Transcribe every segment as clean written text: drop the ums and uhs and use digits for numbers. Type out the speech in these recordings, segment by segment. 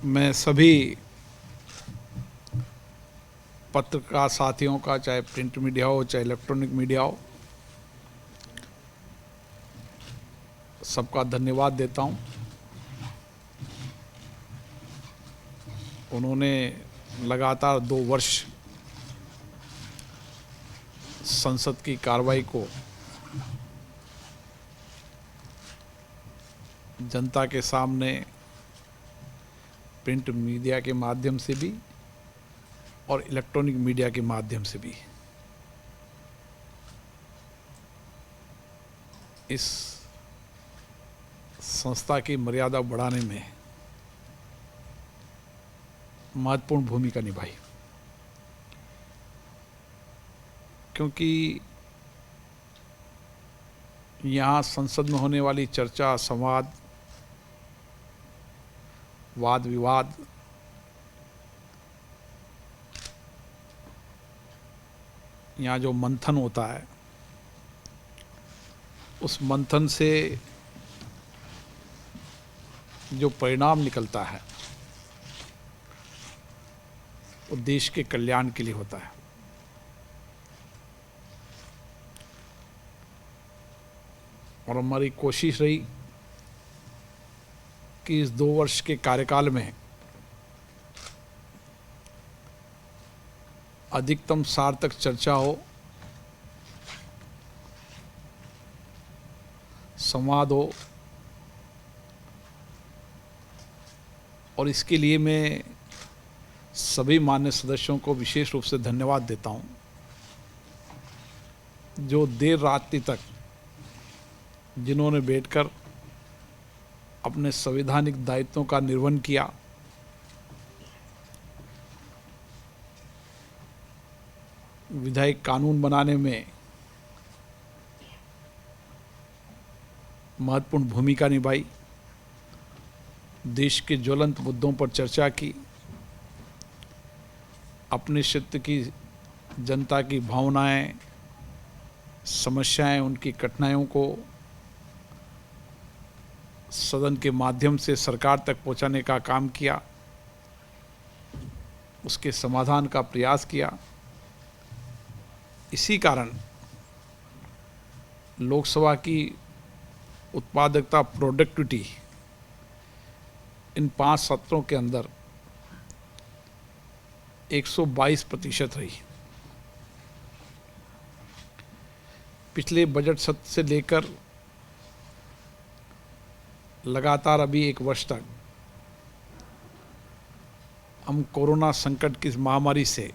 मैं सभी पत्रकार साथियों का, चाहे प्रिंट मीडिया हो चाहे इलेक्ट्रॉनिक मीडिया हो, सबका धन्यवाद देता हूं। उन्होंने लगातार 2 वर्ष संसद की कार्रवाई को जनता के सामने प्रिंट मीडिया के माध्यम से भी और इलेक्ट्रॉनिक मीडिया के माध्यम से भी इस संस्था की मर्यादा बढ़ाने में महत्वपूर्ण भूमिका निभाई, क्योंकि यहाँ संसद में होने वाली चर्चा, संवाद, वाद विवाद यहाँ जो मंथन होता है, उस मंथन से जो परिणाम निकलता है वो देश के कल्याण के लिए होता है। और हमारी कोशिश रही कि इस 2 वर्ष के कार्यकाल में अधिकतम सार्थक चर्चा हो, संवाद हो, और इसके लिए मैं सभी मान्य सदस्यों को विशेष रूप से धन्यवाद देता हूं, जो देर रात्रि तक जिन्होंने बैठकर अपने संवैधानिक दायित्वों का निर्वहन किया, विधायक कानून बनाने में महत्वपूर्ण भूमिका निभाई, देश के ज्वलंत मुद्दों पर चर्चा की, अपने क्षेत्र की जनता की भावनाएं, समस्याएं, उनकी कठिनाइयों को सदन के माध्यम से सरकार तक पहुंचाने का काम किया, उसके समाधान का प्रयास किया। इसी कारण लोकसभा की उत्पादकता, प्रोडक्टिविटी इन 5 सत्रों के अंदर 122% रही। पिछले बजट सत्र से लेकर लगातार अभी 1 वर्ष तक हम कोरोना संकट की इस महामारी से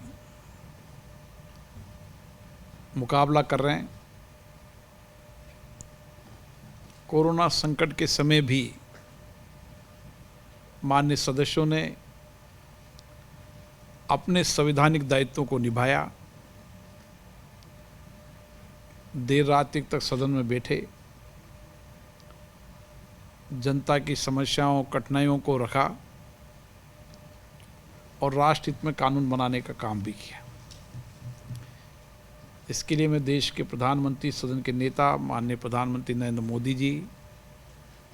मुकाबला कर रहे हैं। कोरोना संकट के समय भी माननीय सदस्यों ने अपने संवैधानिक दायित्वों को निभाया, देर रात तक सदन में बैठे, जनता की समस्याओं, कठिनाइयों को रखा और राष्ट्र हित में कानून बनाने का काम भी किया। इसके लिए मैं देश के प्रधानमंत्री, सदन के नेता, माननीय प्रधानमंत्री नरेंद्र मोदी जी,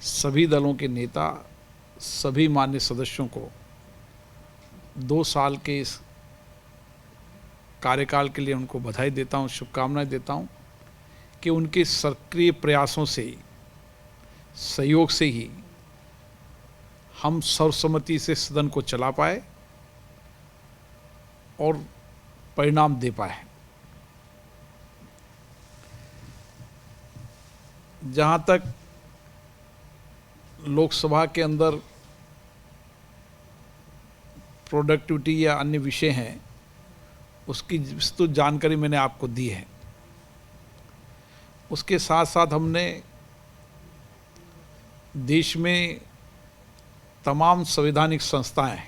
सभी दलों के नेता, सभी माननीय सदस्यों को 2 साल के इस कार्यकाल के लिए उनको बधाई देता हूं, शुभकामनाएं देता हूं कि उनके सक्रिय प्रयासों से, सहयोग से ही हम सर्वसम्मति से सदन को चला पाए और परिणाम दे पाए। जहां तक लोकसभा के अंदर प्रोडक्टिविटी या अन्य विषय हैं, उसकी विस्तृत जानकारी मैंने आपको दी है। उसके साथ साथ हमने देश में तमाम संवैधानिक संस्थाएं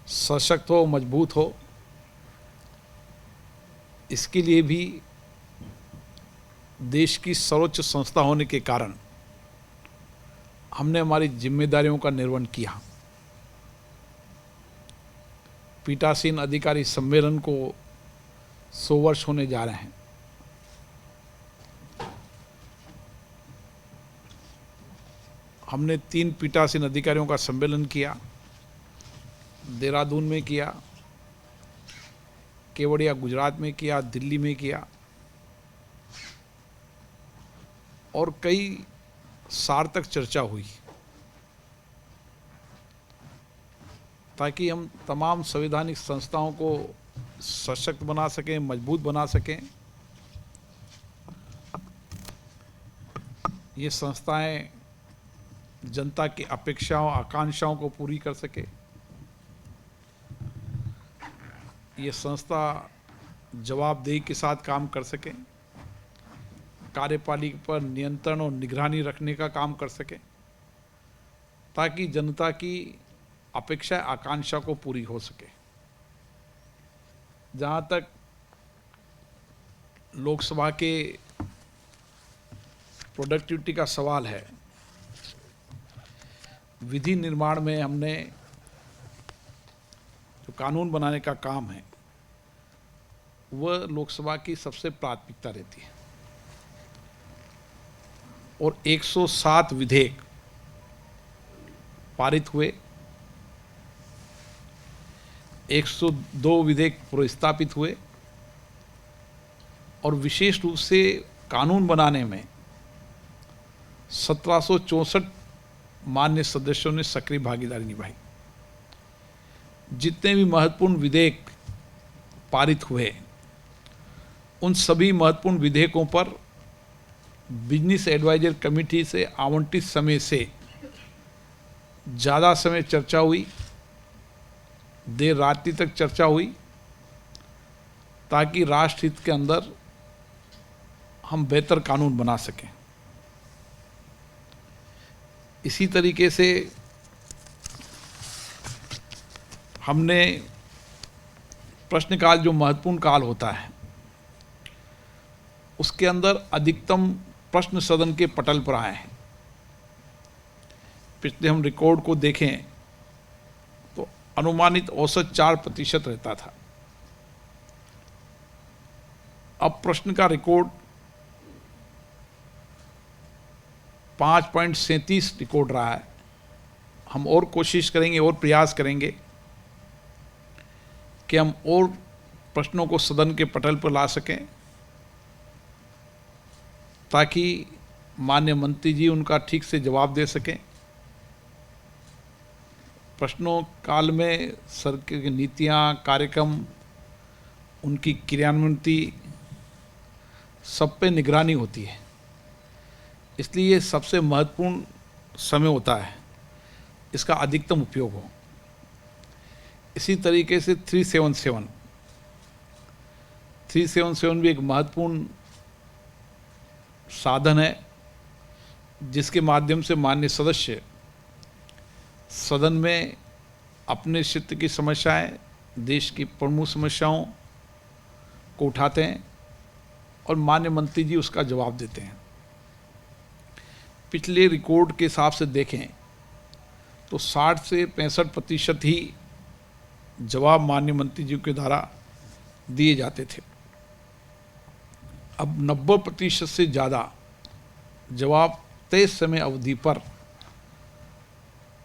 सशक्त हो, मजबूत हो, इसके लिए भी देश की सर्वोच्च संस्था होने के कारण हमने हमारी जिम्मेदारियों का निर्वहन किया। पीठासीन अधिकारी सम्मेलन को 100 वर्ष होने जा रहे हैं। हमने 3 पीठासीन अधिकारियों का सम्मेलन किया। देहरादून में किया, केवड़िया गुजरात में किया, दिल्ली में किया और कई सार्थक चर्चा हुई ताकि हम तमाम संवैधानिक संस्थाओं को सशक्त बना सकें, मजबूत बना सकें। ये संस्थाएं जनता की अपेक्षाओं, आकांक्षाओं को पूरी कर सके। ये संस्था जवाबदेही के साथ काम कर सके, कार्यपालिका पर नियंत्रण और निगरानी रखने का काम कर सके, ताकि जनता की अपेक्षा, आकांक्षा को पूरी हो सके। जहाँ तक लोकसभा के प्रोडक्टिविटी का सवाल है, विधि निर्माण में हमने जो कानून बनाने का काम है वह लोकसभा की सबसे प्राथमिकता रहती है और 107 विधेयक पारित हुए, 102 विधेयक प्रस्तावित हुए और विशेष रूप से कानून बनाने में 1764 मान्य सदस्यों ने सक्रिय भागीदारी निभाई। जितने भी महत्वपूर्ण विधेयक पारित हुए, उन सभी महत्वपूर्ण विधेयकों पर बिजनेस एडवाइजर कमेटी से आवंटित समय से ज़्यादा समय चर्चा हुई, देर रात्रि तक चर्चा हुई, ताकि राष्ट्र हित के अंदर हम बेहतर कानून बना सकें। इसी तरीके से हमने प्रश्नकाल, जो महत्वपूर्ण काल होता है, उसके अंदर अधिकतम प्रश्न सदन के पटल पर आए हैं। पिछले हम रिकॉर्ड को देखें तो अनुमानित औसत 4% रहता था। अब प्रश्न का रिकॉर्ड 5.37 रिकॉर्ड रहा है। हम और कोशिश करेंगे और प्रयास करेंगे कि हम और प्रश्नों को सदन के पटल पर ला सकें, ताकि माननीय मंत्री जी उनका ठीक से जवाब दे सकें। प्रश्नों काल में सरकार की नीतियाँ, कार्यक्रम, उनकी क्रियान्वित सब पे निगरानी होती है, इसलिए ये सबसे महत्वपूर्ण समय होता है, इसका अधिकतम उपयोग हो। इसी तरीके से 377 भी एक महत्वपूर्ण साधन है, जिसके माध्यम से माननीय सदस्य सदन में अपने क्षेत्र की समस्याएं, देश की प्रमुख समस्याओं को उठाते हैं और माननीय मंत्री जी उसका जवाब देते हैं। पिछले रिकॉर्ड के हिसाब से देखें तो 60 से 65% ही जवाब माननीय मंत्री जी के द्वारा दिए जाते थे। अब 90% से ज़्यादा जवाब तय समय अवधि पर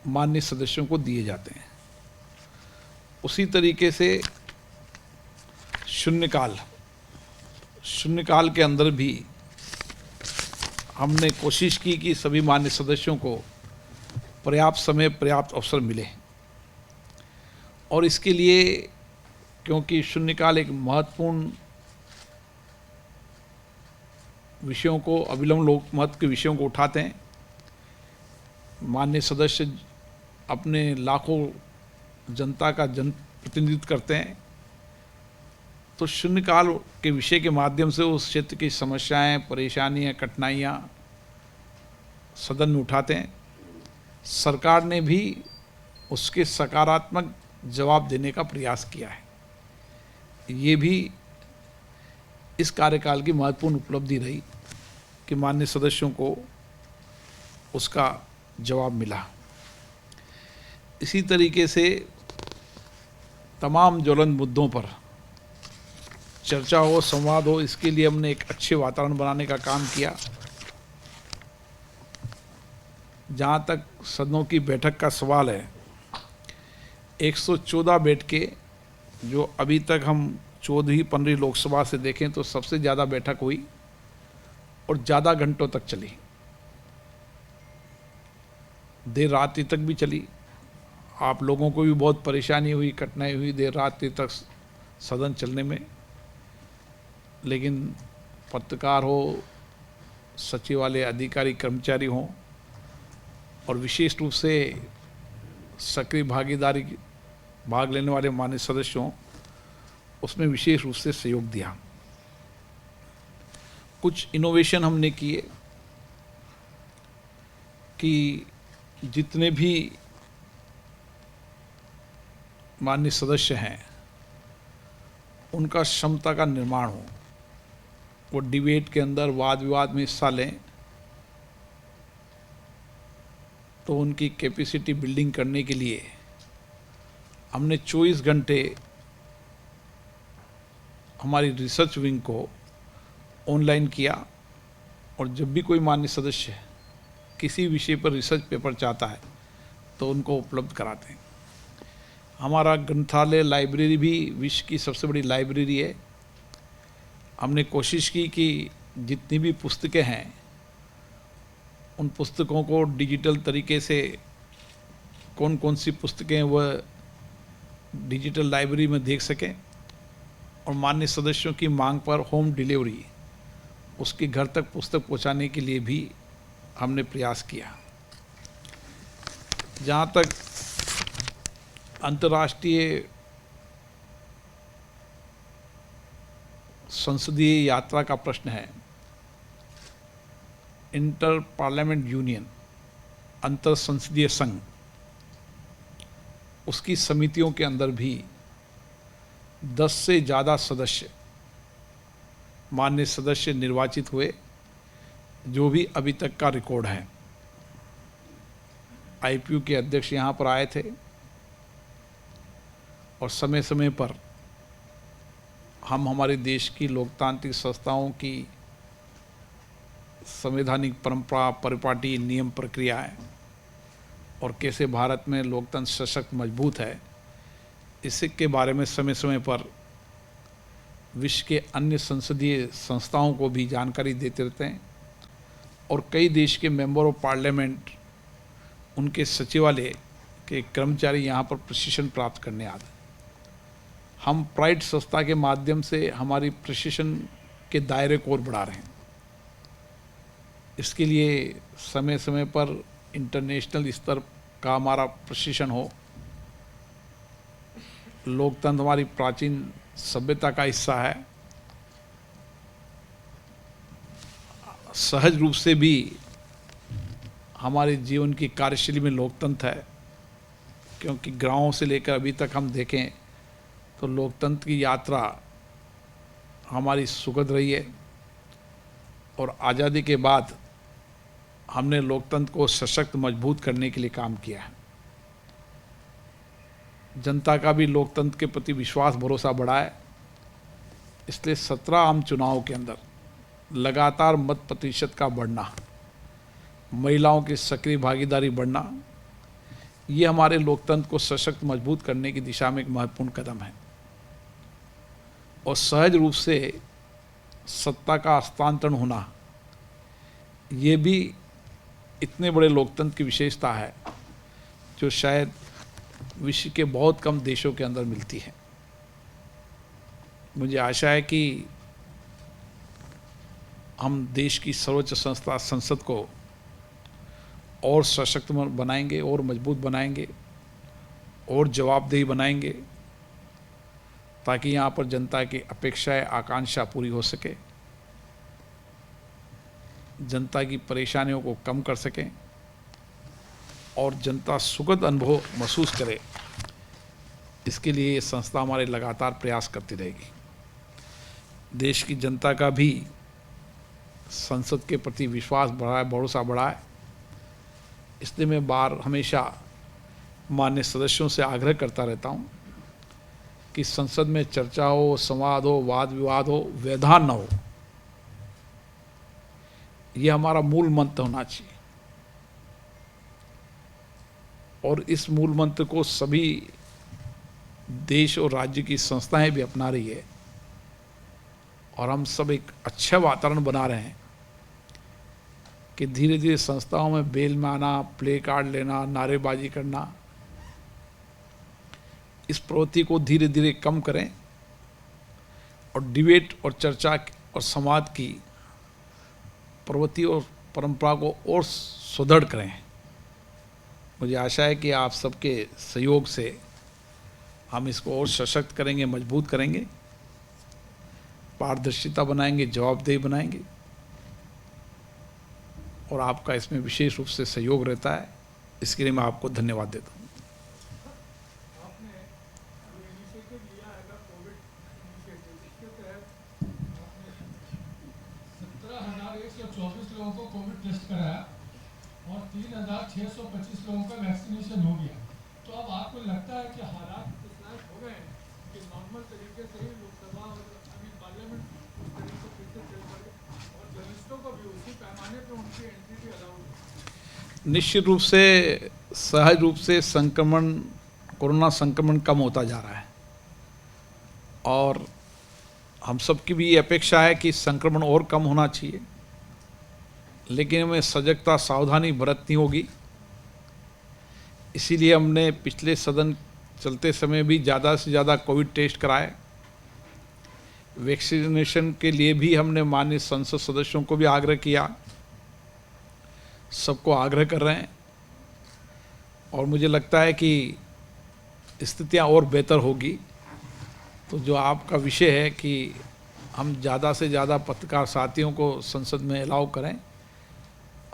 माननीय सदस्यों को दिए जाते हैं। उसी तरीके से शून्यकाल के अंदर भी हमने कोशिश की कि सभी माननीय सदस्यों को पर्याप्त समय, पर्याप्त अवसर मिले। और इसके लिए, क्योंकि शून्यकाल एक महत्वपूर्ण विषयों को, अविलंब लोकमत के विषयों को उठाते हैं, माननीय सदस्य अपने लाखों जनता का प्रतिनिधित्व करते हैं, तो शून्यकाल के विषय के माध्यम से उस क्षेत्र की समस्याएं, परेशानियां, कठिनाइयां सदन में उठाते हैं। सरकार ने भी उसके सकारात्मक जवाब देने का प्रयास किया है। ये भी इस कार्यकाल की महत्वपूर्ण उपलब्धि रही कि माननीय सदस्यों को उसका जवाब मिला। इसी तरीके से तमाम ज्वलंत मुद्दों पर चर्चा हो, संवाद हो, इसके लिए हमने एक अच्छे वातावरण बनाने का काम किया। जहाँ तक सदनों की बैठक का सवाल है, 114 बैठकें, जो अभी तक हम 14वीं-15वीं लोकसभा से देखें तो सबसे ज़्यादा बैठक हुई और ज़्यादा घंटों तक चली, देर रात्रि तक भी चली। आप लोगों को भी बहुत परेशानी हुई, कठिनाई हुई देर रात्रि तक सदन चलने में, लेकिन पत्रकार हो, सचिवालय अधिकारी कर्मचारी हों और विशेष रूप से सक्रिय भाग लेने वाले माननीय सदस्य हों, उसमें विशेष रूप से सहयोग दिया। कुछ इनोवेशन हमने किए कि जितने भी माननीय सदस्य हैं उनका क्षमता का निर्माण हो, वो डिबेट के अंदर वाद विवाद में हिस्सा लें, तो उनकी कैपेसिटी बिल्डिंग करने के लिए हमने 24 घंटे हमारी रिसर्च विंग को ऑनलाइन किया और जब भी कोई माननीय सदस्य किसी विषय पर रिसर्च पेपर चाहता है तो उनको उपलब्ध कराते हैं। हमारा ग्रंथालय लाइब्रेरी भी विश्व की सबसे बड़ी लाइब्रेरी है। हमने कोशिश की कि जितनी भी पुस्तकें हैं उन पुस्तकों को डिजिटल तरीके से, कौन कौन सी पुस्तकें वह डिजिटल लाइब्रेरी में देख सकें और माननीय सदस्यों की मांग पर होम डिलीवरी, उसके घर तक पुस्तक पहुंचाने के लिए भी हमने प्रयास किया। जहाँ तक अंतर्राष्ट्रीय संसदीय यात्रा का प्रश्न है, इंटर पार्लियामेंट यूनियन, अंतर संसदीय संघ, उसकी समितियों के अंदर भी 10 से ज़्यादा सदस्य, माननीय सदस्य निर्वाचित हुए, जो भी अभी तक का रिकॉर्ड है। आईपीयू के अध्यक्ष यहाँ पर आए थे और समय समय पर हम हमारे देश की लोकतांत्रिक संस्थाओं की संवैधानिक परंपरा, परिपाटी, नियम, प्रक्रियाएं और कैसे भारत में लोकतंत्र सशक्त मजबूत है, इसके बारे में समय समय पर विश्व के अन्य संसदीय संस्थाओं को भी जानकारी देते रहते हैं और कई देश के मेंबर ऑफ पार्लियामेंट, उनके सचिवालय के कर्मचारी यहाँ पर प्रशिक्षण प्राप्त करने आते हैं। हम प्राइड संस्था के माध्यम से हमारी प्रशिक्षण के दायरे को और बढ़ा रहे हैं। इसके लिए समय समय पर इंटरनेशनल स्तर का हमारा प्रशिक्षण हो। लोकतंत्र हमारी प्राचीन सभ्यता का हिस्सा है। सहज रूप से भी हमारे जीवन की कार्यशैली में लोकतंत्र है, क्योंकि गांवों से लेकर अभी तक हम देखें तो लोकतंत्र की यात्रा हमारी सुखद रही है और आज़ादी के बाद हमने लोकतंत्र को सशक्त मजबूत करने के लिए काम किया है। जनता का भी लोकतंत्र के प्रति विश्वास भरोसा बढ़ा है। इसलिए 17 आम चुनाव के अंदर लगातार मत प्रतिशत का बढ़ना, महिलाओं की सक्रिय भागीदारी बढ़ना, ये हमारे लोकतंत्र को सशक्त मजबूत करने की दिशा में एक महत्वपूर्ण कदम है। और सहज रूप से सत्ता का हस्तांतरण होना, ये भी इतने बड़े लोकतंत्र की विशेषता है जो शायद विश्व के बहुत कम देशों के अंदर मिलती है। मुझे आशा है कि हम देश की सर्वोच्च संस्था संसद को और सशक्त बनाएंगे और मजबूत बनाएंगे और जवाबदेही बनाएंगे, ताकि यहाँ पर जनता की अपेक्षाएं, आकांक्षा पूरी हो सके, जनता की परेशानियों को कम कर सकें और जनता सुखद अनुभव महसूस करे। इसके लिए ये संस्था हमारे लगातार प्रयास करती रहेगी। देश की जनता का भी संसद के प्रति विश्वास बढ़ा है, भरोसा बढ़ा है। इसलिए मैं हमेशा माननीय सदस्यों से आग्रह करता रहता हूँ कि संसद में चर्चा हो, संवाद हो, वाद विवाद हो, व्यवधान न हो। ये हमारा मूल मंत्र होना चाहिए और इस मूल मंत्र को सभी देश और राज्य की संस्थाएं भी अपना रही है और हम सब एक अच्छा वातावरण बना रहे हैं कि धीरे धीरे संस्थाओं में बेल में आना, प्ले कार्ड लेना, नारेबाजी करना, इस प्रवृत्ति को धीरे धीरे कम करें और डिबेट और चर्चा और संवाद की प्रवृत्ति और परंपरा को और सुदृढ़ करें। मुझे आशा है कि आप सबके सहयोग से हम इसको और सशक्त करेंगे, मजबूत करेंगे, पारदर्शिता बनाएंगे, जवाबदेही बनाएंगे और आपका इसमें विशेष रूप से सहयोग रहता है। इसके लिए मैं आपको धन्यवाद देता हूँ। लोगों को कोविड टेस्ट कराया और 3,625 लोगों का वैक्सीनेशन हो गया। तो अब आपको लगता है कि हालात इस लायक हो गए कि नॉर्मल तरीके से ही लोकसभा और अभी पार्लियामेंट उस तरीके से फिर से चल पड़े और जर्नलिस्टों को भी उसी पैमाने पर उनकी एंट्री भी अलाउ हो? निश्चित रूप से सहज रूप से संक्रमण, कोरोना संक्रमण कम होता जा रहा है और हम सबकी भी ये अपेक्षा है कि संक्रमण और कम होना चाहिए, लेकिन हमें सजगता, सावधानी बरतनी होगी। इसीलिए हमने पिछले सदन चलते समय भी ज़्यादा से ज़्यादा कोविड टेस्ट कराए। वैक्सीनेशन के लिए भी हमने माननीय संसद सदस्यों को भी आग्रह किया, सबको आग्रह कर रहे हैं और मुझे लगता है कि स्थितियां और बेहतर होगी। तो जो आपका विषय है कि हम ज़्यादा से ज़्यादा पत्रकार साथियों को संसद में अलाउ करें,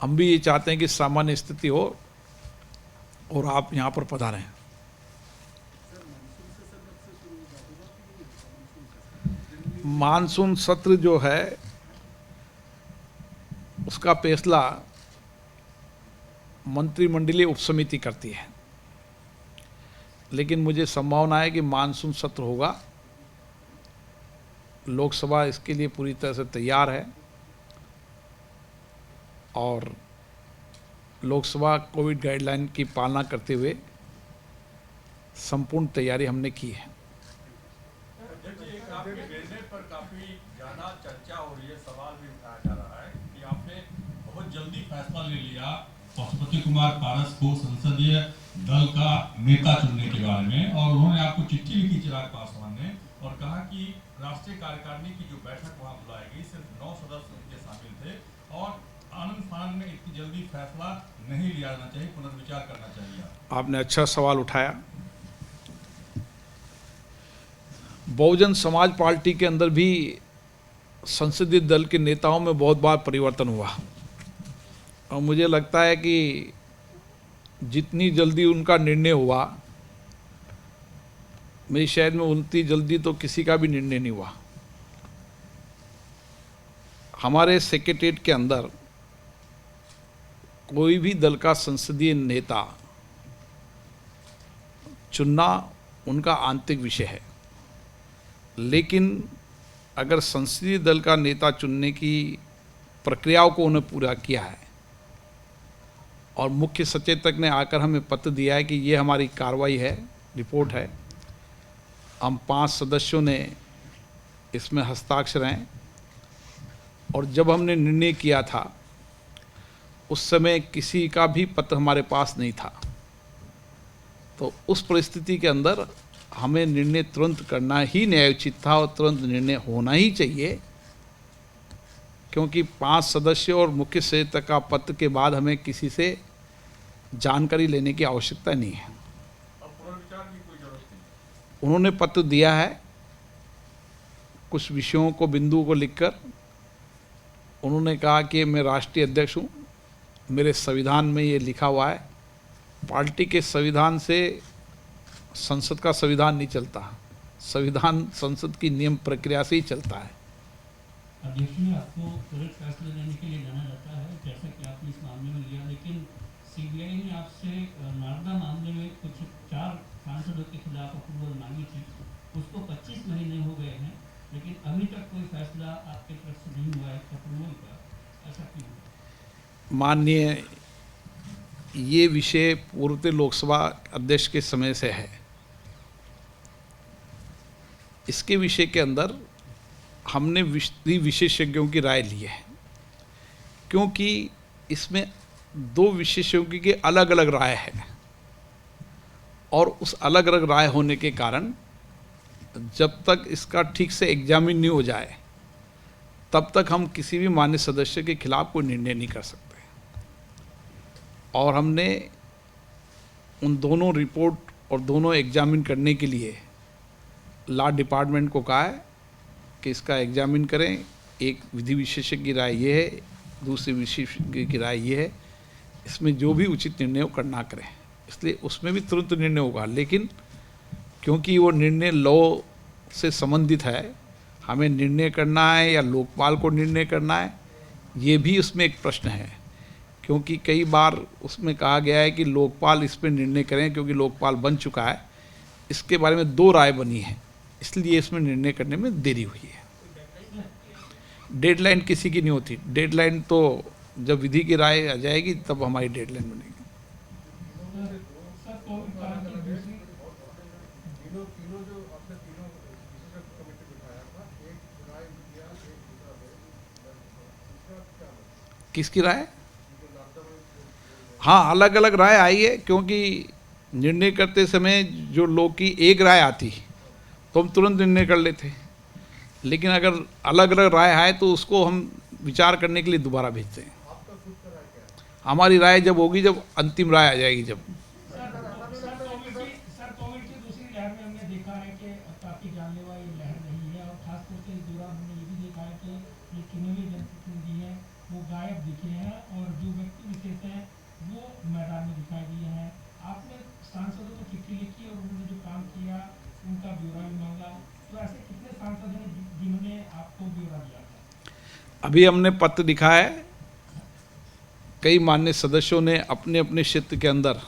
हम भी ये चाहते हैं कि सामान्य स्थिति हो और आप यहाँ पर पधारें। मानसून सत्र जो है उसका फैसला मंत्रिमंडलीय उपसमिति करती है, लेकिन मुझे संभावना है कि मानसून सत्र होगा। लोकसभा इसके लिए पूरी तरह से तैयार है और लोकसभा कोविड गाइडलाइन की पालना करते हुए संपूर्ण तैयारी हमने की है। आपके निर्णय पर काफी ज्यादा चर्चा हो रही है, सवाल भी उठाया जा रहा है कि आपने बहुत जल्दी फैसला ले लिया पशुपति कुमार पारस को संसदीय दल का नेता चुनने के बारे में, और उन्होंने आपको चिट्ठी लिखी चिराग पासवान ने और कहा कि राष्ट्रीय कार्यकारिणी की जो बैठक वहां बुलाई गई सिर्फ 9 सदस्य उनके शामिल थे और आनंद फानंद में इतनी जल्दी फैसला नहीं लिया जाना चाहिए, पुनर्विचार करना चाहिए। आपने अच्छा सवाल उठाया। बहुजन समाज पार्टी के अंदर भी संसदीय दल के नेताओं में बहुत बार परिवर्तन हुआ और मुझे लगता है कि जितनी जल्दी उनका निर्णय हुआ, मेरी शायद में उतनी जल्दी तो किसी का भी निर्णय नहीं हुआ। हमारे सेक्रेटेरिएट के अंदर कोई भी दल का संसदीय नेता चुनना उनका आंतरिक विषय है, लेकिन अगर संसदीय दल का नेता चुनने की प्रक्रियाओं को उन्हें पूरा किया है और मुख्य सचेतक ने आकर हमें पत्र दिया है कि ये हमारी कार्रवाई है, रिपोर्ट है, हम 5 सदस्यों ने इसमें हस्ताक्षर हैं और जब हमने निर्णय किया था उस समय किसी का भी पत्र हमारे पास नहीं था। तो उस परिस्थिति के अंदर हमें निर्णय तुरंत करना ही न्यायोचित था और तुरंत निर्णय होना ही चाहिए, क्योंकि 5 सदस्य और मुख्य सचेतक का पत्र के बाद हमें किसी से जानकारी लेने की आवश्यकता नहीं है। उन्होंने पत्र दिया है, कुछ विषयों को, बिंदुओं को लिखकर उन्होंने कहा कि मैं राष्ट्रीय अध्यक्ष हूँ, मेरे संविधान में ये लिखा हुआ है, पार्टी के संविधान से संसद का संविधान नहीं चलता, संविधान संसद की नियम प्रक्रिया से ही चलता है। अध्यक्ष ने आपको त्वरित फैसले लेने के लिए जाना जाता है, जैसा कि आपने इस मामले में लिया, लेकिन सीबीआई ने आपसे नालंदा मामले में कुछ 4 सांसदों के खिलाफ अप्रूवल मांगी थी, उसको 25 महीने हो गए हैं, लेकिन अभी तक कोई फैसला आपके तरफ से नहीं हुआ है अप्रूवल का, ऐसा क्यों? माननीय, ये विषय पूर्व लोकसभा अध्यक्ष के समय से है इसके विषय के अंदर हमने विशेषज्ञों की राय ली है, क्योंकि इसमें दो विशेषज्ञों की अलग अलग राय है, और उस अलग अलग राय होने के कारण जब तक इसका ठीक से एग्जामिन नहीं हो जाए तब तक हम किसी भी मान्य सदस्य के खिलाफ कोई निर्णय नहीं कर सकते। और हमने उन दोनों रिपोर्ट और दोनों एग्जामिन करने के लिए लॉ डिपार्टमेंट को कहा है कि इसका एग्जामिन करें। एक विधि विशेषज्ञ की राय ये है, दूसरी विशेषज्ञ की राय ये है, इसमें जो भी उचित निर्णय हो करना करें। इसलिए उसमें भी तुरंत निर्णय होगा, लेकिन क्योंकि वो निर्णय लॉ से संबंधित है, हमें निर्णय करना है या लोकपाल को निर्णय करना है, ये भी उसमें एक प्रश्न है। क्योंकि कई बार उसमें कहा गया है कि लोकपाल इस पर निर्णय करें, क्योंकि लोकपाल बन चुका है। इसके बारे में दो राय बनी है, इसलिए इसमें निर्णय करने में देरी हुई है। डेडलाइन किसी की नहीं होती, डेडलाइन तो जब विधि की राय आ जाएगी तब हमारी डेडलाइन बनेगी। सर कोविड काल की दूसरी किसकी राय? हाँ, अलग अलग राय आई है, क्योंकि निर्णय करते समय जो लोग की एक राय आती तो हम तुरंत निर्णय कर लेते, लेकिन अगर अलग अलग राय आए तो उसको हम विचार करने के लिए दोबारा भेजते हैं। हमारी राय जब होगी, जब अंतिम राय आ जाएगी, जब सर कोविड की दूसरी लहर में हमने देखा है कि काफ़ी जानलेवा ये लहर रही है, और खासतौर से इस दौरान हमने ये भी देखा है कि ये चुने हुए जनप्रतिनिधि हैं वो गायब दिखे हैं, और जो व्यक्ति विशेष हैं वो मैदान में दिखाई दिए हैं। आपने सांसदों को चिट्ठी लिखी और उन्होंने जो काम किया उनका ब्यौरा भी मांगा, तो ऐसे कितने सांसद हैं जिन्होंने आपको ब्यौरा दिया था? अभी हमने पत्र लिखा है। कई मान्य सदस्यों ने अपने अपने क्षेत्र के अंदर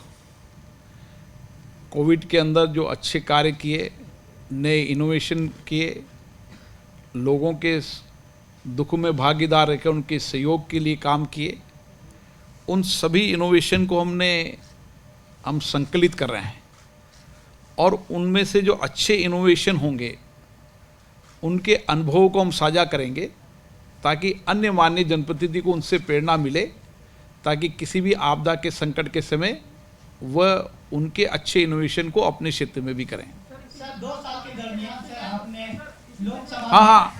कोविड के अंदर जो अच्छे कार्य किए, नए इनोवेशन किए, लोगों के दुख में भागीदार रहकर उनके सहयोग के लिए काम किए, उन सभी इनोवेशन को हम संकलित कर रहे हैं, और उनमें से जो अच्छे इनोवेशन होंगे उनके अनुभवों को हम साझा करेंगे, ताकि अन्य माननीय जनप्रतिनिधि को उनसे प्रेरणा मिले, ताकि किसी भी आपदा के संकट के समय वह उनके अच्छे इनोवेशन को अपने क्षेत्र में भी करें। सर 2 साल के दरमियान से आपने लोकसभा हाँ,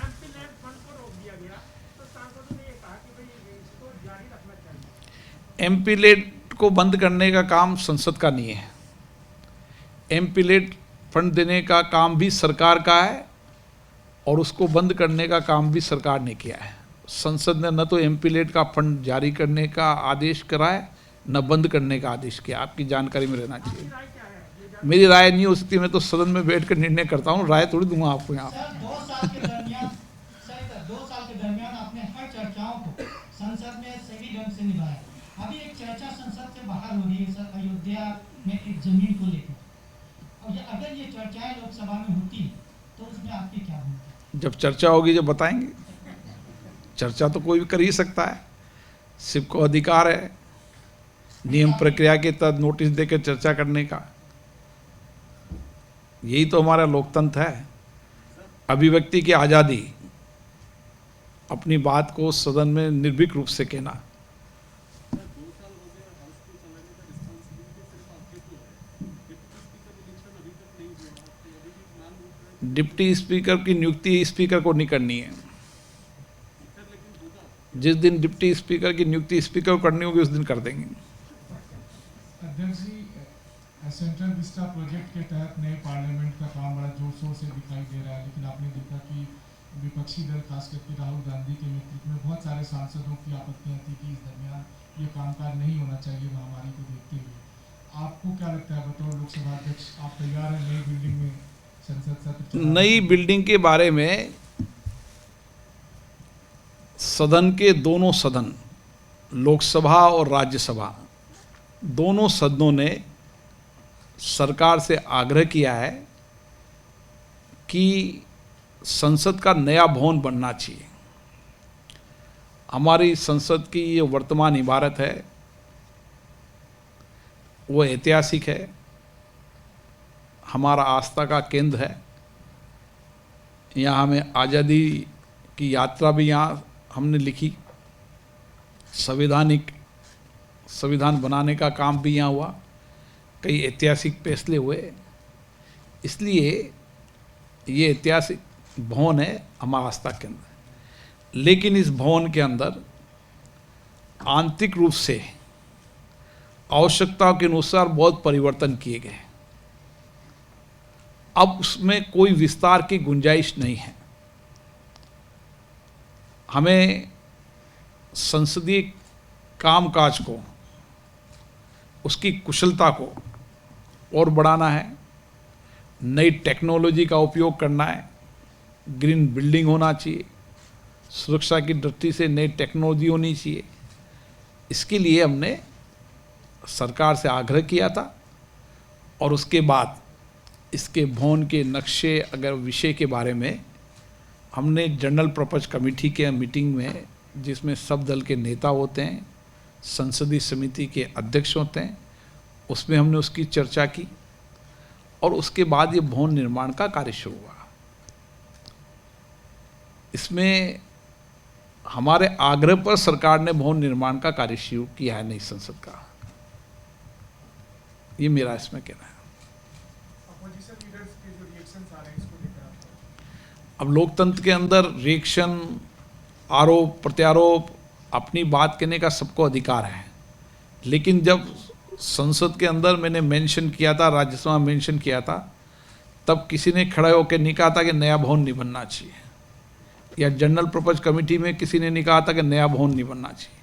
एमपी-लेड को बंद करने का काम संसद का नहीं है। एमपी-लेड फंड देने का काम भी सरकार का है, और उसको बंद करने का काम भी सरकार ने किया है। संसद ने न तो एमपी-लेड का फंड जारी करने का आदेश करा है, न बंद करने का आदेश किया। आपकी जानकारी में रहना चाहिए। मेरी राय नहीं हो सकती, मैं तो सदन में बैठ कर निर्णय करता हूँ, राय थोड़ी दूंगा आपको यहाँ। सर 2 साल के दरमियान आपने हर चर्चाओं को संसद में सही ढंग से निभाया। अभी एक चर्चा संसद से बाहर हो रही है सर, अयोध्या में एक जमीन को लेकर, और अगर ये चर्चाएं लोकसभा में होती तो उसमें आपकी क्या भूमिका? जब चर्चा होगी जब बताएंगे। चर्चा तो कोई भी कर ही सकता है, सबको अधिकार है नियम प्रक्रिया के तहत नोटिस देकर चर्चा करने का। यही तो हमारा लोकतंत्र है, अभिव्यक्ति की आज़ादी, अपनी बात को सदन में निर्भीक रूप से कहना। डिप्टी स्पीकर की नियुक्ति स्पीकर को नहीं करनी है। जिस दिन डिप्टी स्पीकर की नियुक्ति स्पीकर को करनी होगी उस दिन कर देंगे। अध्यक्ष जी, सेंट्रल विस्टा प्रोजेक्ट के तहत नए पार्लियामेंट का काम बड़ा जोर शोर से दिखाई दे रहा है, लेकिन आपने देखा कि विपक्षी दल खास करके राहुल गांधी के नेतृत्व में बहुत सारे सांसदों की आपत्तियां थी कि इस दरमियान ये कामकाज नहीं होना चाहिए महामारी को देखते हुए। आपको क्या लगता है, बतौर लोकसभा अध्यक्ष, आप तैयार हैं नई बिल्डिंग में संसद सत्र? नई बिल्डिंग के बारे में सदन के दोनों सदन, लोकसभा और राज्यसभा, दोनों सदनों ने सरकार से आग्रह किया है कि संसद का नया भवन बनना चाहिए। हमारी संसद की ये वर्तमान इमारत है वो ऐतिहासिक है, हमारा आस्था का केंद्र है, यहाँ हमें आज़ादी की यात्रा भी यहाँ हमने लिखी, संविधान बनाने का काम भी यहाँ हुआ, कई ऐतिहासिक फैसले हुए। इसलिए ये ऐतिहासिक भवन है हमारा आस्था केंद्र। लेकिन इस भवन के अंदर आंतरिक रूप से आवश्यकताओं के अनुसार बहुत परिवर्तन किए गए। अब उसमें कोई विस्तार की गुंजाइश नहीं है। हमें संसदीय कामकाज को, उसकी कुशलता को और बढ़ाना है, नई टेक्नोलॉजी का उपयोग करना है, ग्रीन बिल्डिंग होना चाहिए, सुरक्षा की दृष्टि से नई टेक्नोलॉजी होनी चाहिए। इसके लिए हमने सरकार से आग्रह किया था और उसके बाद इसके भवन के नक्शे अगर विषय के बारे में हमने जनरल पर्पज कमेटी के मीटिंग में, जिसमें सब दल के नेता होते हैं, संसदीय समिति के अध्यक्ष होते हैं, उसमें हमने उसकी चर्चा की और उसके बाद ये भवन निर्माण का कार्य शुरू हुआ। इसमें हमारे आग्रह पर सरकार ने भवन निर्माण का कार्य शुरू किया है नई संसद का। ये मेरा इसमें कहना है। अपोजिशन लीडर्स के जो रिएक्शंस आ रहे हैं इसको लेकर आप अब लोकतंत्र के अंदर रिएक्शन, आरोप प्रत्यारोप, अपनी बात कहने का सबको अधिकार है। लेकिन जब संसद के अंदर मैंने मेंशन किया था, राज्यसभा में मेंशन किया था, तब किसी ने खड़े होकर नहीं कहा था कि नया भवन नहीं बनना चाहिए, या जनरल पर्पज कमेटी में किसी ने नहीं कहा था कि नया भवन नहीं बनना चाहिए।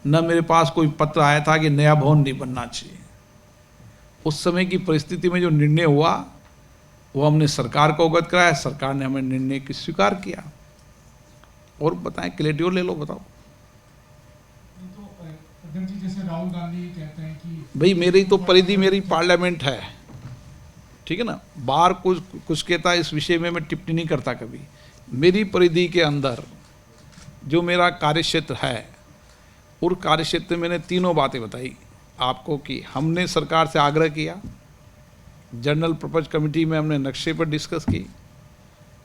न मेरे पास कोई पत्र आया था कि नया भवन नहीं बनना चाहिए। उस समय की परिस्थिति में जो निर्णय हुआ वो हमने सरकार को अवगत कराया, सरकार ने हमें निर्णय की स्वीकार किया। और बताएं, क्लेरिटी और ले लो, बताओ। तो अध्यक्ष जी, जैसे राहुल गांधी कहते हैं कि भाई मेरी तो परिधि, मेरी पार्लियामेंट है, ठीक है ना। बाहर कुछ कहता है इस विषय में मैं टिप्पणी नहीं करता कभी। मेरी परिधि के अंदर जो मेरा कार्यक्षेत्र है, और कार्यक्षेत्र में मैंने तीनों बातें बताई आपको कि हमने सरकार से आग्रह किया, जनरल पर्पज कमेटी में हमने नक्शे पर डिस्कस की।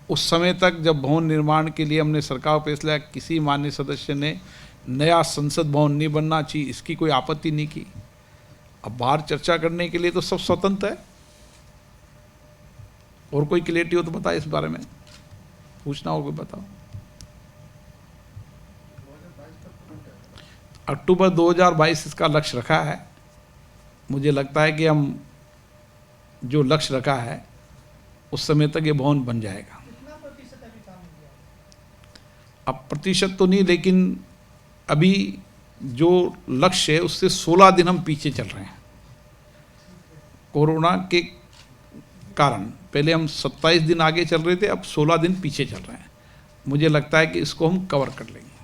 उस समय तक जब भवन निर्माण के लिए हमने सरकार को फैसला, किसी माननीय सदस्य ने नया संसद भवन नहीं बनना चाहिए इसकी कोई आपत्ति नहीं की। अब बाहर चर्चा करने के लिए तो सब स्वतंत्र है। और कोई क्लियरिटी हो तो बताए इस बारे में, पूछना हो कोई बताओ। अक्टूबर 2022 इसका लक्ष्य रखा है। मुझे लगता है कि हम जो लक्ष्य रखा है उस समय तक ये भवन बन जाएगा। कितना प्रतिशत अभी काम हो गया? अब प्रतिशत तो नहीं, लेकिन अभी जो लक्ष्य है उससे 16 दिन हम पीछे चल रहे हैं कोरोना के कारण। पहले हम 27 दिन आगे चल रहे थे, अब 16 दिन पीछे चल रहे हैं। मुझे लगता है कि इसको हम कवर कर लेंगे।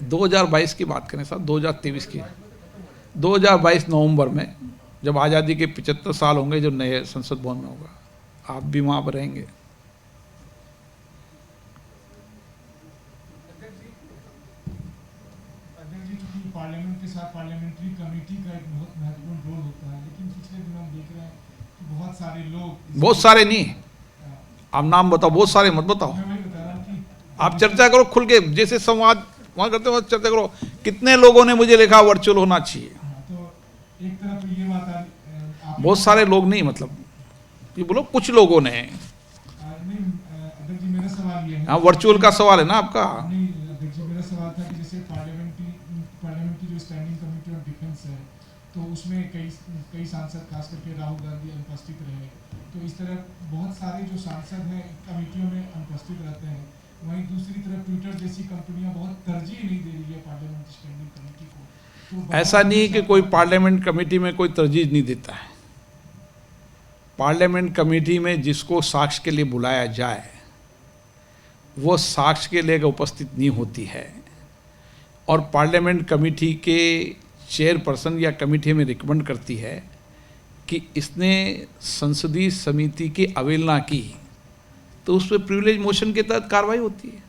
2022 की बात करें साहब, 2023 की, 2022 नवंबर में जब आज़ादी के 75 साल होंगे, जो नए संसद भवन में होगा, आप भी वहाँ पर रहेंगे। अध्यक्ष जी, चूंकि पार्लियामेंट के साथ पार्लियामेंट्री कमेटी का एक बहुत महत्वपूर्ण रोल होता है, लेकिन पिछले दिनों हम देख रहे हैं कि बहुत सारे लोग, बहुत सारे नहीं, आप नाम बताओ, बहुत सारे मत बताओ। मैं वही बता रहा हूँ कि आप चर्चा करो खुल के, जैसे संवाद वहाँ करते हो चर्चा करो। कितने लोगों ने मुझे लिखा वर्चुअल होना चाहिए? तो एक तरफ ये बात आप बहुत सारे लोग नहीं, मतलब ये बोलो कुछ लोगों ने। नहीं अध्यक्ष जी, मेरा सवाल ये है, हाँ, वर्चुअल का सवाल है ना आपका। नहीं अध्यक्ष जी, मेरा सवाल था कि जैसे पार्लियामेंट की जो स्टैंडिंग कमेटी ऑन डिफेंस है, तो उसमें कई सांसद, खास करके राहुल गांधी अनुपस्थित रहे। तो इस तरह बहुत सारे जो सांसद हैं कमेटियों में अनुपस्थित रहते हैं। वहीं दूसरी तरफ ट्विटर जैसी कंपनियां बहुत तरजीह नहीं दे रही है पार्लियामेंट स्टैंडिंग कमेटी को। तो ऐसा नहीं है कि कोई पार्लियामेंट कमेटी में कोई तरजीह नहीं देता है। पार्लियामेंट कमेटी में जिसको साक्ष्य के लिए बुलाया जाए वो साक्ष्य के लिए उपस्थित नहीं होती है, और पार्लियामेंट कमेटी के चेयरपर्सन या कमेटी में रिकमेंड करती है कि इसने संसदीय समिति की अवहेलना की, तो उस पर प्रिविलेज मोशन के तहत कार्रवाई होती है।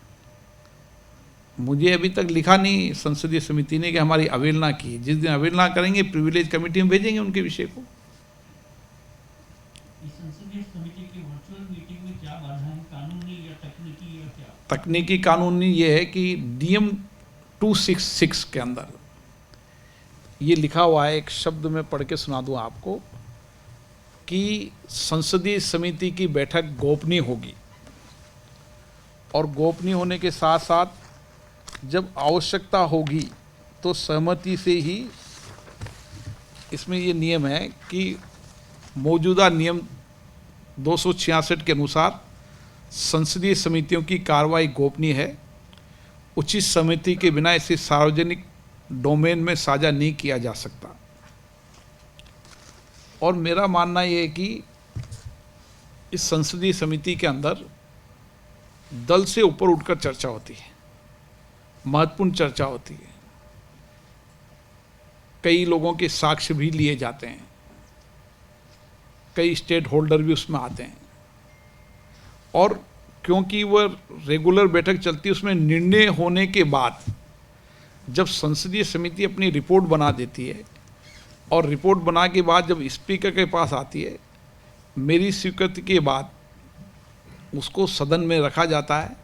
मुझे अभी तक लिखा नहीं संसदीय समिति ने कि हमारी अवहेलना की। जिस दिन अवहेलना करेंगे प्रिविलेज कमेटी में भेजेंगे उनके विषय को। इस संसदीय समिति कानूनी या तकनीकी या क्या? तकनीकी कानूनी ये है कि नियम 266 के अंदर ये लिखा हुआ है, एक शब्द में पढ़ के सुना दूं आपको, कि संसदीय समिति की बैठक गोपनीय होगी और गोपनीय होने के साथ साथ जब आवश्यकता होगी तो सहमति से ही, इसमें ये नियम है कि मौजूदा नियम 266 के अनुसार संसदीय समितियों की कार्रवाई गोपनीय है। उचित समिति के बिना इसे सार्वजनिक डोमेन में साझा नहीं किया जा सकता। और मेरा मानना ये है कि इस संसदीय समिति के अंदर दल से ऊपर उठकर चर्चा होती है, महत्वपूर्ण चर्चा होती है, कई लोगों के साक्ष्य भी लिए जाते हैं, कई स्टेक होल्डर भी उसमें आते हैं, और क्योंकि वह रेगुलर बैठक चलती है, उसमें निर्णय होने के बाद जब संसदीय समिति अपनी रिपोर्ट बना देती है और रिपोर्ट बना के बाद जब स्पीकर के पास आती है, मेरी स्वीकृति के बाद उसको सदन में रखा जाता है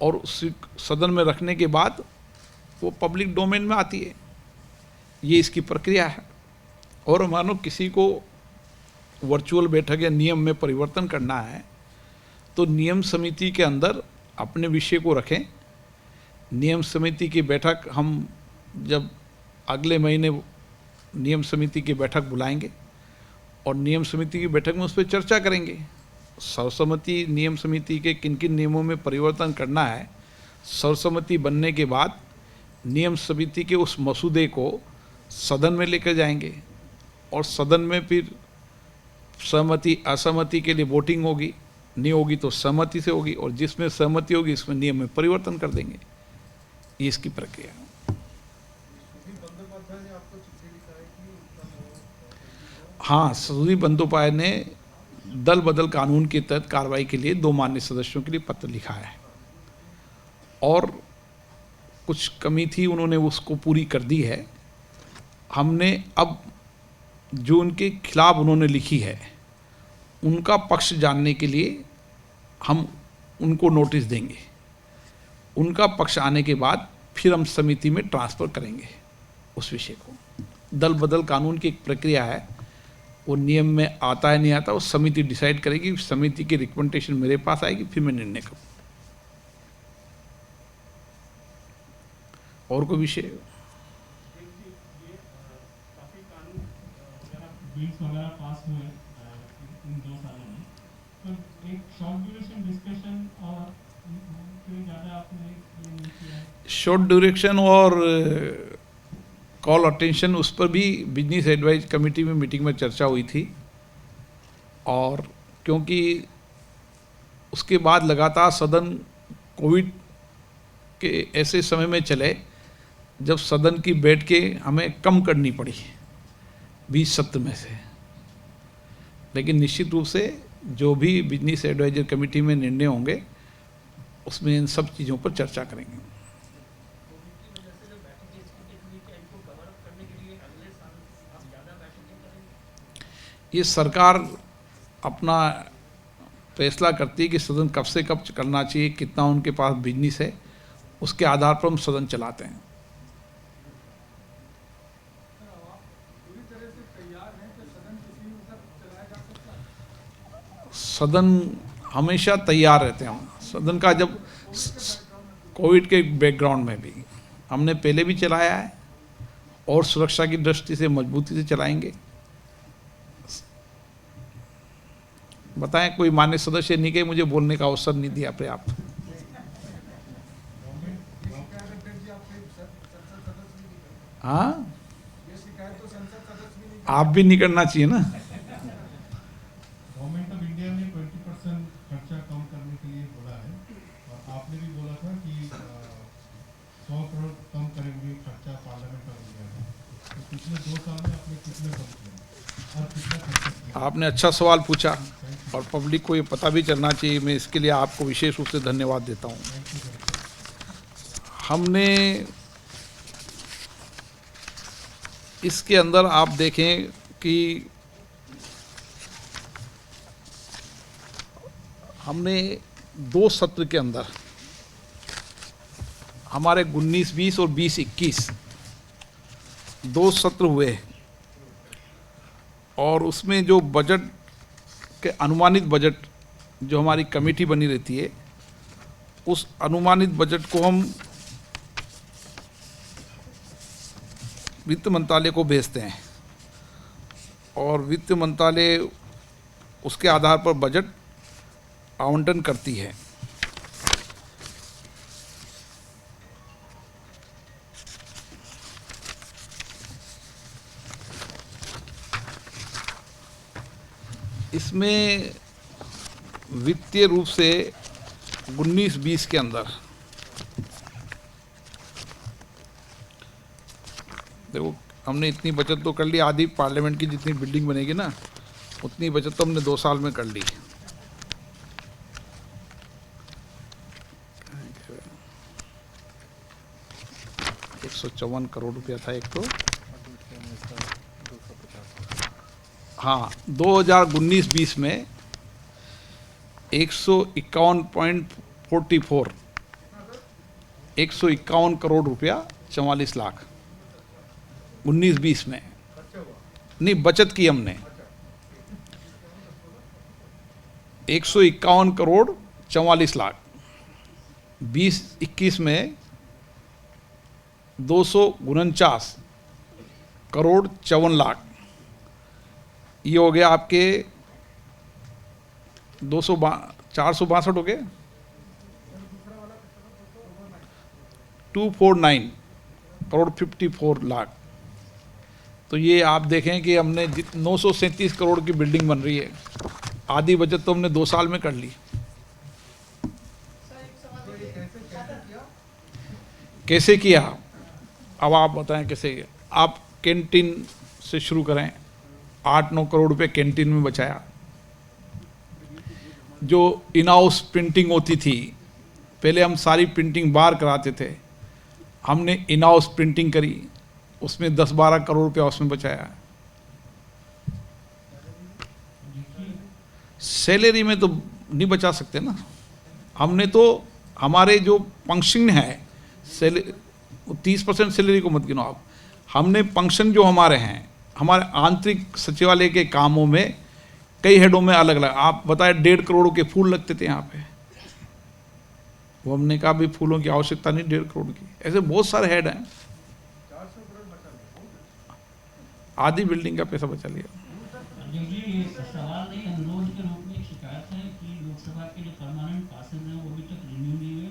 और उस सदन में रखने के बाद वो पब्लिक डोमेन में आती है। ये इसकी प्रक्रिया है। और मानो किसी को वर्चुअल बैठक या नियम में परिवर्तन करना है तो नियम समिति के अंदर अपने विषय को रखें। नियम समिति की बैठक हम जब अगले महीने नियम समिति की बैठक बुलाएंगे और नियम समिति की बैठक में उस पर चर्चा करेंगे। सर्वसम्मति नियम समिति के किन किन नियमों में परिवर्तन करना है, सर्वसम्मति बनने के बाद नियम समिति के उस मसूदे को सदन में लेकर जाएंगे और सदन में फिर सहमति असहमति के लिए वोटिंग होगी, नहीं होगी तो सहमति से होगी, और जिसमें सहमति होगी इसमें नियम में परिवर्तन कर देंगे। ये इसकी प्रक्रिया है। हाँ, सुधीर बंदोपाध्याय ने दल बदल कानून के तहत कार्रवाई के लिए 2 माननीय सदस्यों के लिए पत्र लिखा है और कुछ कमी थी, उन्होंने उसको पूरी कर दी है। हमने अब जो उनके खिलाफ उन्होंने लिखी है उनका पक्ष जानने के लिए हम उनको नोटिस देंगे। उनका पक्ष आने के बाद फिर हम समिति में ट्रांसफ़र करेंगे उस विषय को। दल बदल कानून की एक प्रक्रिया है, वो नियम में आता है नहीं आता, वो समिति डिसाइड करेगी। समिति की रिकमेंडेशन मेरे पास आएगी, फिर मैं निर्णय करूँ। और कोई विषय? बिल्स वगैरह पास हुए इन 2 सालों में, तो एक शॉर्ट ड्यूरेशन डिस्कशन और कोई ज़्यादा आपने ये नहीं किया है? शॉर्ट ड्यूरेशन और कॉल अटेंशन, उस पर भी बिजनेस एडवाइज कमेटी में मीटिंग में चर्चा हुई थी। और क्योंकि उसके बाद लगातार सदन कोविड के ऐसे समय में चले जब सदन की बैठकें हमें कम करनी पड़ी 20 सत्र में से। लेकिन निश्चित रूप से जो भी बिजनेस एडवाइजर कमेटी में निर्णय होंगे उसमें इन सब चीज़ों पर चर्चा करेंगे। ये सरकार अपना फैसला करती है कि सदन कब से कब करना चाहिए, कितना उनके पास बिजनेस है, उसके आधार पर हम सदन चलाते हैं। सदन हमेशा तैयार रहते हैं हम। सदन का जब कोविड के बैकग्राउंड में भी हमने पहले भी चलाया है और सुरक्षा की दृष्टि से मजबूती से चलाएंगे। बताएं, कोई मान्य सदस्य नहीं कहे मुझे बोलने का अवसर नहीं दिया पर्याप्त। हाँ, आप भी नहीं करना चाहिए ना। गवर्नमेंट ऑफ इंडिया ने 20% खर्चा कम करने के लिए बोला है और आपने भी बोला था कि 100 करोड़ कम करेंगे खर्चा पार्लियामेंट ऑफ इंडिया में। तो पिछले 2 साल में आपने कितने कम किया और कितना खर्चा किया? आपने अच्छा सवाल पूछा और पब्लिक को ये पता भी चलना चाहिए। मैं इसके लिए आपको विशेष रूप से धन्यवाद देता हूँ। हमने इसके अंदर आप देखें कि हमने 2 सत्र के अंदर हमारे 19-20 और 20-21 2 सत्र हुए, और उसमें जो बजट के अनुमानित बजट जो हमारी कमेटी बनी रहती है, उस अनुमानित बजट को हम वित्त मंत्रालय को भेजते हैं, और वित्त मंत्रालय उसके आधार पर बजट आवंटन करती है। इसमें वित्तीय रूप से 19-20 के अंदर देखो, हमने इतनी बचत तो कर ली, आधी पार्लियामेंट की जितनी बिल्डिंग बनेगी ना, उतनी बचत तो हमने 2 साल में कर ली। 154 करोड़ रुपया था एक तो। हाँ, 2019-20 में 151.44 151 करोड़ रुपया 44 लाख 19-20 में नहीं बचत की हमने। 151 करोड़ 44 लाख 20-21 में 249 करोड़ 54 लाख, ये हो गया आपके 462 हो गए, 249 करोड़ 54 लाख। तो ये आप देखें कि हमने 937 करोड़ की बिल्डिंग बन रही है, आधी बचत तो हमने 2 साल में कर ली। कैसे किया, अब आप बताएं कैसे किया। आप कैंटीन से शुरू करें, 8-9 करोड़ रुपए कैंटीन में बचाया। जो इन हाउस प्रिंटिंग होती थी, पहले हम सारी प्रिंटिंग बाहर कराते थे, हमने इन हाउस प्रिंटिंग करी, उसमें 10-12 करोड़ रुपया उसमें बचाया। सैलरी में तो नहीं बचा सकते ना, हमने तो हमारे जो फंक्शन है 30% सैलरी को मत गिनो आप, हमने फंक्शन जो हमारे हैं, हमारे आंतरिक सचिवालय के कामों में कई हेडों में अलग अलग, आप बताए 1.5 करोड़ के फूल लगते थे यहाँ पे, वो हमने कहा भी फूलों की आवश्यकता नहीं 1.5 करोड़ की। ऐसे बहुत सारे हेड हैं, आधी बिल्डिंग का पैसा बचा लिया। सवाल नहीं, अनुरोध के रूप में एक शिकायत है कि लोकसभा के जो परमानेंट पासेस हैं वो अभी तक रिन्यू नहीं हुए।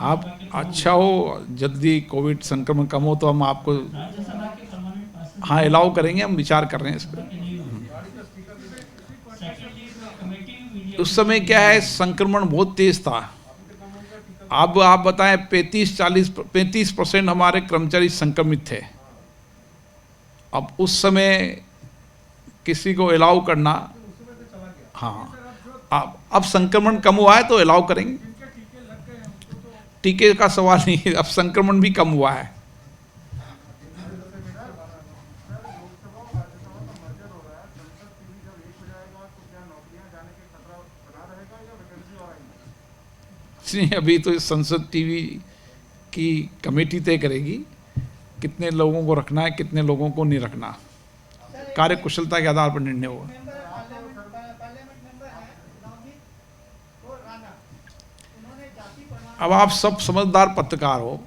आप अच्छा हो, जल्दी कोविड संक्रमण कम हो तो हम आपको राज्यसभा के परमानेंट पासेस हाँ अलाउ करेंगे, हम विचार कर रहे हैं इस पर। उस समय क्या है, संक्रमण बहुत तेज था। अब आप बताएं 35% हमारे कर्मचारी संक्रमित थे। अब उस समय किसी को अलाउ करना, हाँ अब संक्रमण कम हुआ है तो अलाउ करेंगे, टीके का सवाल नहीं है, अब संक्रमण भी कम हुआ है। अभी तो संसद टीवी की कमेटी तय करेगी कितने लोगों को रखना है, कितने लोगों को नहीं रखना, कार्य कुशलता के आधार पर निर्णय होगा। अब आप सब समझदार पत्रकार हो,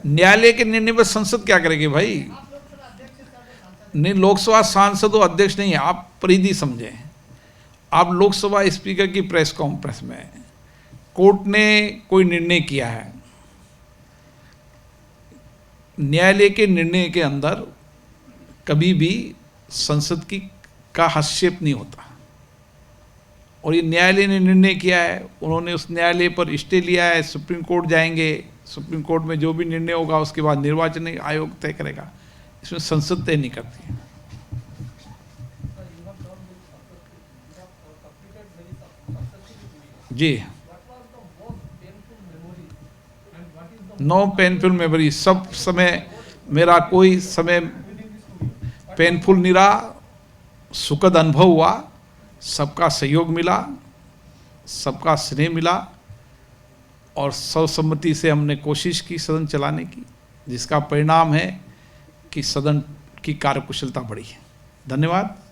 न्यायालय के निर्णय पर संसद क्या करेगी भाई? नहीं, लोकसभा सांसद हो, अध्यक्ष नहीं है, आप परिधि समझें। आप लोकसभा स्पीकर की प्रेस कॉन्फ्रेंस में कोर्ट ने कोई निर्णय किया है, न्यायालय के निर्णय के अंदर कभी भी संसद का हस्तक्षेप नहीं होता। और ये न्यायालय ने निर्णय किया है, उन्होंने उस न्यायालय पर स्टे लिया है, सुप्रीम कोर्ट जाएंगे, सुप्रीम कोर्ट में जो भी निर्णय होगा उसके बाद निर्वाचन आयोग तय करेगा, इसमें संसद तय नहीं करती है। जी, नो पेनफुल मेमोरी, सब समय मेरा कोई समय पेनफुल नहीं रहा, सुखद अनुभव हुआ, सबका सहयोग मिला, सबका स्नेह मिला, और सर्वसम्मति से हमने कोशिश की सदन चलाने की, जिसका परिणाम है कि सदन की कार्यकुशलता बढ़ी है। धन्यवाद।